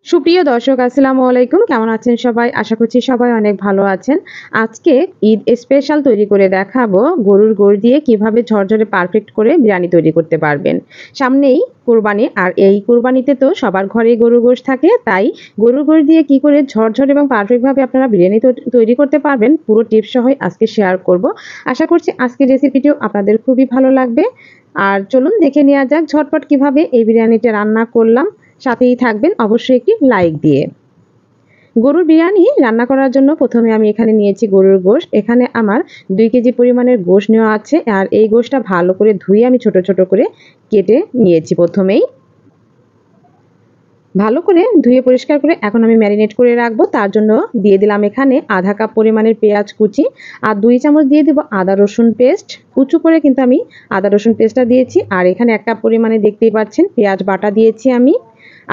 সুপ্রিয় দর্শক আসসালামু আলাইকুম, কেমন আছেন সবাই? আশা করছি সবাই অনেক ভালো আছেন। আজকে ঈদ স্পেশাল তৈরি করে দেখাবো গরুর গোশত দিয়ে কিভাবে ঝরঝরে পারফেক্ট করে বিরিয়ানি তৈরি করতে পারবেন। সামনেই কুরবানি, আর এই কুরবানিতে তো সবার ঘরেই গরুর গোশত থাকে, তাই গরুর গোশত দিয়ে কি করে ঝরঝরে এবং পারফেক্ট ভাবে আপনারা বিরিয়ানি তৈরি করতে পারবেন পুরো টিপস সহ আজকে শেয়ার করব। আশা করছি আজকের রেসিপিটিও আপনাদের খুবই ভালো লাগবে। আর চলুন দেখে নেওয়া যাক ঝটপট কিভাবে এই বিরিয়ানিটা রান্না করলাম। সাথেই থাকবেন অবশ্যই একটি লাইক দিয়ে। গরুর বিরিয়ানি রান্না করার জন্য প্রথমে আমি এখানে নিয়েছি গরুর গোশত। এখানে আমার 2 কেজি পরিমাণের গোশত নেওয়া আছে, আর এই গোশতটা ভালো করে ধুয়ে আমি ছোট ছোট করে কেটে নিয়েছি। প্রথমেই ভালো করে ধুয়ে পরিষ্কার করে এখন আমি ম্যারিনেট করে রাখবো। তার জন্য দিয়ে দিলাম এখানে আধা কাপ পরিমাণের পেঁয়াজ কুচি, আর 2 চামচ দিয়ে দেবো আদা রসুন পেস্ট। কুচু করে কিন্তু আমি আদা রসুন পেস্টটা দিয়েছি। আর এখানে 1 কাপ পরিমাণে দেখতেই পাচ্ছেন পেঁয়াজ বাটা দিয়েছি আমি।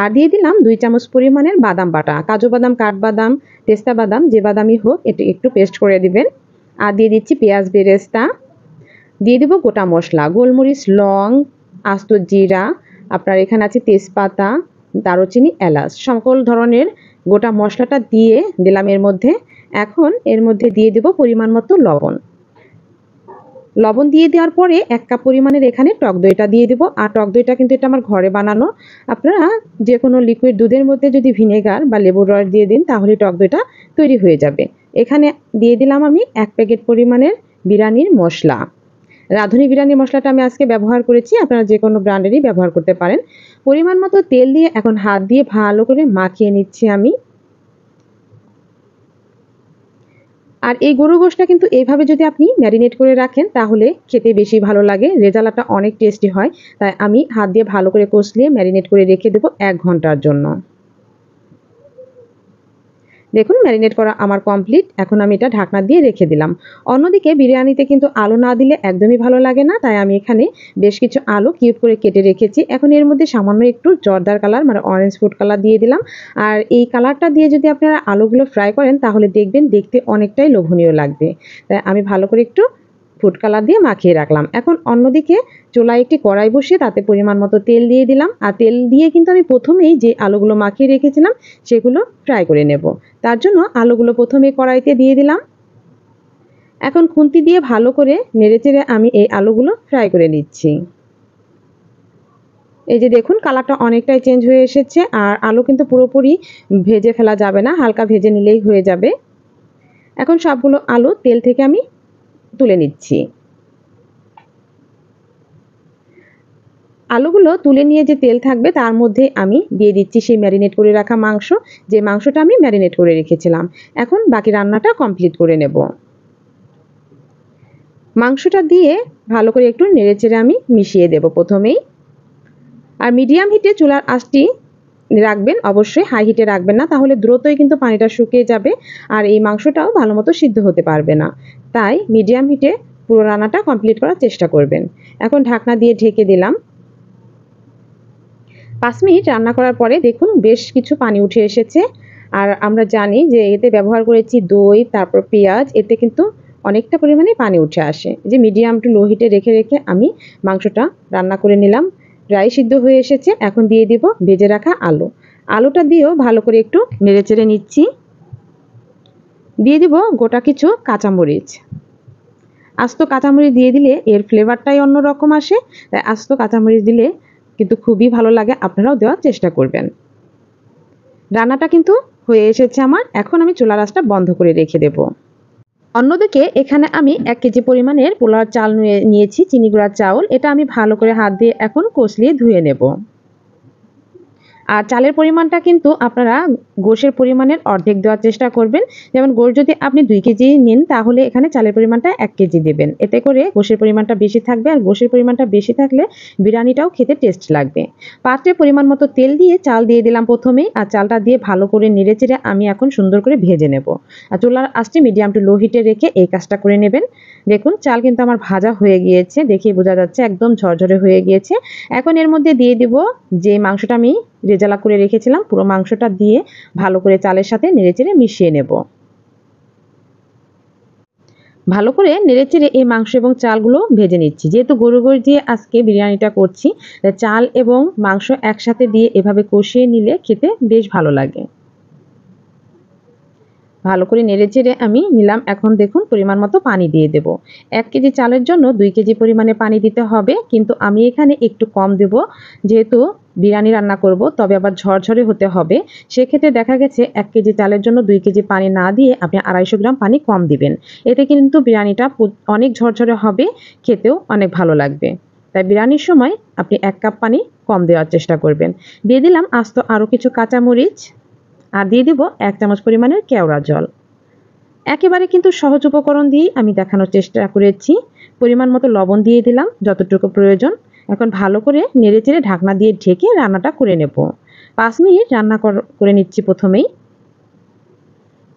আর দিয়ে দিলাম 2 চামচ পরিমাণের বাদাম বাটা, কাজু বাদাম, কাঠবাদাম, পেস্তা বাদাম, যে বাদামই হোক এটা একটু পেস্ট করে দিবেন। আর দিয়ে দিচ্ছি পেঁয়াজ বেরেস্তা, দিয়ে দেবো গোটা মশলা, গোলমরিচ, লং, আস্ত জিরা, আপনার এখানে আছে তেজপাতা, দারুচিনি, এলাচ, সকল ধরনের গোটা মশলাটা দিয়ে দিলাম এর মধ্যে। এখন এর মধ্যে দিয়ে দেব পরিমাণ মতো লবণ। লবণ দিয়ে দেওয়ার পরে 1 কাপ পরিমাণের এখানে টক দইটা দিয়ে দেবো। আর টক দইটা কিন্তু এটা আমার ঘরে বানানো। আপনারা যে কোনো লিকুইড দুধের মধ্যে যদি ভিনেগার বা লেবুর রস দিয়ে দিন তাহলে টক দইটা তৈরি হয়ে যাবে। এখানে দিয়ে দিলাম আমি 1 প্যাকেট পরিমাণের বিরিয়ানির মশলা। রাঁধুনি বিরিয়ানি মশলাটা আমি আজকে ব্যবহার করেছি, আপনারা যে কোনো ব্র্যান্ডেরই ব্যবহার করতে পারেন। পরিমাণ মতো তেল দিয়ে এখন হাত দিয়ে ভালো করে মাখিয়ে নিচ্ছি আমি। আর এই গরুর গোশতটা কিন্তু এইভাবে যদি আপনি ম্যারিনেট করে রাখেন তাহলে খেতে বেশি ভালো লাগে, রেজালাটা অনেক টেস্টি হয়। তাই আমি হাত দিয়ে ভালো করে কষলিয়ে ম্যারিনেট করে রেখে দেবো 1 ঘন্টার জন্য। দেখুন ম্যারিনেট করা আমার কমপ্লিট। এখন আমি এটা ঢাকনা দিয়ে রেখে দিলাম। অন্যদিকে বিরিয়ানিতে কিন্তু আলু না দিলে একদমই ভালো লাগে না, তাই আমি এখানে বেশ কিছু আলু কিউব করে কেটে রেখেছি। এখন এর মধ্যে সামান্য একটু জর্দার কালার মানে অরেঞ্জ ফুড কালার দিয়ে দিলাম। আর এই কালারটা দিয়ে যদি আপনারা আলুগুলো ফ্রাই করেন তাহলে দেখবেন দেখতে অনেকটাই লোভনীয় লাগবে। তাই আমি ভালো করে একটু ফুড কালার দিয়ে মাখিয়ে রাখলাম। এখন অন্যদিকে চুলায় একটি কড়াই বসিয়ে তাতে পরিমাণ মতো তেল দিয়ে দিলাম। আর তেল দিয়ে কিন্তু আমি প্রথমেই যে আলুগুলো মাখিয়ে রেখেছিলাম সেগুলো ফ্রাই করে নেব। তার জন্য আলুগুলো প্রথমে কড়াইতে দিয়ে দিলাম। এখন খুন্তি দিয়ে ভালো করে নেড়েচেড়ে আমি এই আলুগুলো ফ্রাই করে নিচ্ছি। এই যে দেখুন কালারটা অনেকটাই চেঞ্জ হয়ে এসেছে। আর আলু কিন্তু পুরোপুরি ভেজে ফেলা যাবে না, হালকা ভেজে নিলেই হয়ে যাবে। এখন সবগুলো আলু তেল থেকে আমি তুলে নিচ্ছি। আলুগুলো তুলে নিয়ে যে তেল থাকবে তার মধ্যে আমি দিয়ে দিচ্ছি সেই ম্যারিনেট করে রাখা মাংস, যে মাংসটা আমি ম্যারিনেট করে রেখেছিলাম। এখন বাকি রান্নাটা কমপ্লিট করে নেব। মাংসটা দিয়ে ভালো করে একটু নেড়েচেড়ে আমি মিশিয়ে দেব প্রথমেই। আর মিডিয়াম হিটে চুলার আঁচটি রাখবেন, অবশ্যই হাই হিটে রাখবেন না, তাহলে দ্রুতই কিন্তু পানিটা শুকিয়ে যাবে আর এই মাংসটাও ভালো মতো সিদ্ধ হতে পারবে না। তাই মিডিয়াম হিটে পুরো রান্নাটা কমপ্লিট করার চেষ্টা করবেন। এখন ঢাকনা দিয়ে ঢেকে দিলাম। 5 মিনিট রান্না করার পরে দেখুন বেশ কিছু পানি উঠে এসেছে। আর আমরা জানি যে এতে ব্যবহার করেছি দই, তারপর পেঁয়াজ, এতে কিন্তু অনেকটা পরিমাণে পানি উঠে আসে। যে মিডিয়াম টু লো হিটে রেখে রেখে আমি মাংসটা রান্না করে নিলাম। প্রায় সিদ্ধ হয়ে এসেছে। এখন দিয়ে দিব ভেজে রাখা আলু। আলুটা দিয়েও ভালো করে একটু নেড়েচেড়ে নিচ্ছি। দিয়ে দিব গোটা কিছু কাঁচামরিচ। আস্ত কাঁচামরিচ দিয়ে দিলে এর ফ্লেভারটাই অন্যরকম আসে, তাই আস্ত কাঁচামরিচ দিলে কিন্তু খুবই ভালো লাগে, আপনারাও দেওয়ার চেষ্টা করবেন। রান্নাটা কিন্তু হয়ে এসেছে আমার। এখন আমি চুলার আঁচটা বন্ধ করে রেখে দেব। অন্যদিকে এখানে আমি 1 কেজি পরিমাণের পোলাওর চাল নিয়েছি, চিনি গুঁড়ার চাউল। এটা আমি ভালো করে হাত দিয়ে এখন কষলিয়ে ধুয়ে নেব। আর চালের পরিমাণটা কিন্তু আপনারা গোশের পরিমাণের অর্ধেক দেওয়ার চেষ্টা করবেন। যেমন গোশ যদি আপনি 2 কেজি নিন তাহলে এখানে চালের পরিমাণটা 1 কেজি দেবেন। এতে করে গোশের পরিমাণটা বেশি থাকবে, আর গোশের পরিমাণটা বেশি থাকলে বিরিয়ানিটাও খেতে টেস্ট লাগবে। পাত্রে পরিমাণ মতো তেল দিয়ে চাল দিয়ে দিলাম প্রথমেই, আর চালটা দিয়ে ভালো করে নেড়েচেড়ে আমি এখন সুন্দর করে ভেজে নেব। আর চুলার আঁচটি মিডিয়াম টু লো হিটে রেখে এই কাজটা করে নেবেন। দেখুন চাল কিন্তু আমার ভাজা হয়ে গিয়েছে, দেখেই বোঝা যাচ্ছে একদম ঝরঝরে হয়ে গিয়েছে। এখন এর মধ্যে দিয়ে দিব যে মাংসটা আমি রেজালা করে রেখেছিলাম, পুরো মাংসটা দিয়ে ভালো করে চালের সাথে নেড়েচেড়ে মিশিয়ে নেব। ভালো করে নেড়েচেড়ে এই মাংস এবং চালগুলো ভেজে নিচ্ছি। যেহেতু গরুর গোশত দিয়ে আজকে বিরিয়ানিটা করছি, তাই চাল এবং মাংস একসাথে দিয়ে এভাবে কষিয়ে নিলে খেতে বেশ ভালো লাগে। ভালো করে নেড়েচেড়ে আমি নিলাম। এখন দেখুন পরিমাণ মতো পানি দিয়ে দেব। 1 কেজি চালের জন্য 2 কেজি পরিমাণে পানি দিতে হবে, কিন্তু আমি এখানে একটু কম দেব, যেহেতু বিরিয়ানি রান্না করব, তবে আবার ঝরঝরে হতে হবে। সেক্ষেত্রে দেখা গেছে 1 কেজি চালের জন্য 2 কেজি পানি না দিয়ে আপনি 250 গ্রাম পানি কম দিবেন। এতে কিন্তু বিরিয়ানিটা অনেক ঝরঝরে হবে, খেতেও অনেক ভালো লাগবে। তাই বিরিয়ানির সময় আপনি 1 কাপ পানি কম দেওয়ার চেষ্টা করবেন। দিয়ে দিলাম আস্ত আরও কিছু কাঁচামরিচ, আর দিয়ে দিব 1 চামচ পরিমাণের কেওড়া জল। একেবারে কিন্তু সহজ উপকরণ দিয়েই আমি দেখানোর চেষ্টা করেছি। পরিমাণ মতো লবণ দিয়ে দিলাম যতটুকু প্রয়োজন। এখন ভালো করে নেড়েচেড়ে ঢাকনা দিয়ে ঢেকে রান্নাটা করে নেব। 5 মিনিট রান্না করে নিচ্ছি প্রথমেই।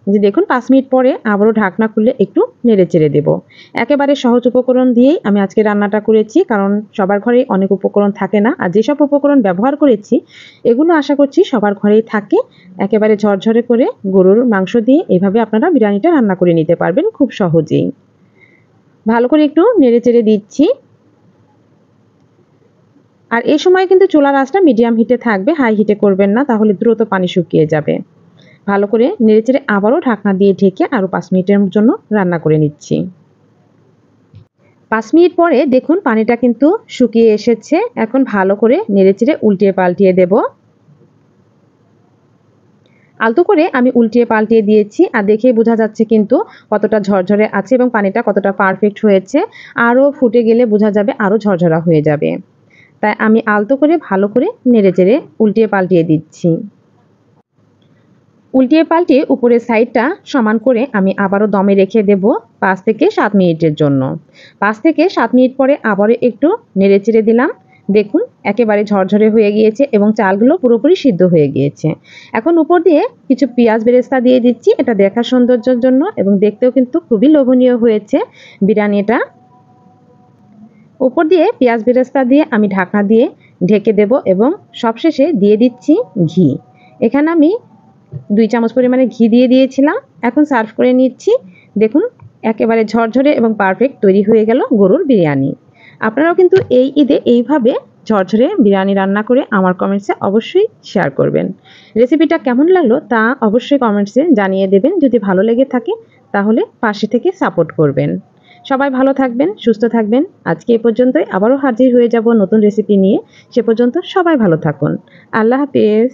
যে দেখুন 5 মিনিট পরে আবারও ঢাকনা খুলে একটু নেড়েচেড়ে দেব। একেবারে সহজ উপকরণ দিয়েই আমি আজকে রান্নাটা করেছি, কারণ সবার ঘরেই অনেক উপকরণ থাকে না। আর যেসব উপকরণ ব্যবহার করেছি এগুলো আশা করছি সবার ঘরেই থাকে। একেবারে ঝরঝরে করে গরুর মাংস দিয়ে এভাবে আপনারা বিরিয়ানিটা রান্না করে নিতে পারবেন খুব সহজেই। ভালো করে একটু নেড়েচেড়ে দিচ্ছি। আর এই সময় কিন্তু চুলার আঁচটা মিডিয়াম হিটে থাকবে, হাই হিটে করবেন না, তাহলে দ্রুত পানি শুকিয়ে যাবে। ভালো করে নেড়েচেড়ে আবারও ঢাকনা দিয়ে ঢেকে আরও 5 মিনিটের জন্য রান্না করে নিচ্ছি। 5 মিনিট পরে দেখুন পানিটা কিন্তু শুকিয়ে এসেছে। এখন ভালো করে নেড়েচেড়ে উল্টিয়ে পাল্টিয়ে দেব। আলতো করে আমি উল্টিয়ে পাল্টিয়ে দিয়েছি, আর দেখেই বোঝা যাচ্ছে কিন্তু কতটা ঝরঝরে আছে এবং পানিটা কতটা পারফেক্ট হয়েছে। আরও ফুটে গেলে বোঝা যাবে আরও ঝরঝরা হয়ে যাবে। তাই আমি আলতো করে ভালো করে নেড়েচেড়ে উল্টিয়ে পাল্টিয়ে দিচ্ছি। উল্টিয়ে পাল্টিয়ে উপরের সাইডটা সমান করে আমি আবারও দমে রেখে দেব 5 থেকে 7 মিনিটের জন্য। 5 থেকে 7 মিনিট পরে আবারও একটু নেড়েচেড়ে দিলাম। দেখুন একেবারে ঝরঝরে হয়ে গিয়েছে এবং চালগুলো পুরোপুরি সিদ্ধ হয়ে গিয়েছে। এখন উপর দিয়ে কিছু পেঁয়াজ বেরেস্তা দিয়ে দিচ্ছি, এটা দেখার সৌন্দর্যের জন্য, এবং দেখতেও কিন্তু খুবই লোভনীয় হয়েছে বিরিয়ানিটা। উপর দিয়ে পেঁয়াজ বেরেস্তা দিয়ে আমি ঢাকনা দিয়ে ঢেকে দেব এবং সবশেষে দিয়ে দিচ্ছি ঘি। এখানে আমি 2 চামচ পরিমাণে ঘি দিয়ে দিয়েছিলাম। এখন সার্ভ করে নিচ্ছি। দেখুন একেবারে ঝরঝরে এবং পারফেক্ট তৈরি হয়ে গেল গরুর বিরিয়ানি। আপনারাও কিন্তু এই ঈদে এইভাবে ঝরঝরে বিরিয়ানি রান্না করে আমার কমেন্টসে অবশ্যই শেয়ার করবেন। রেসিপিটা কেমন লাগলো তা অবশ্যই কমেন্টসে জানিয়ে দেবেন। যদি ভালো লেগে থাকে তাহলে পাশে থেকে সাপোর্ট করবেন। সবাই ভালো থাকবেন, সুস্থ থাকবেন। আজকে এ পর্যন্তই, আবারও হাজির হয়ে যাব নতুন রেসিপি নিয়ে। সে পর্যন্ত সবাই ভালো থাকুন। আল্লাহ হাফেজ।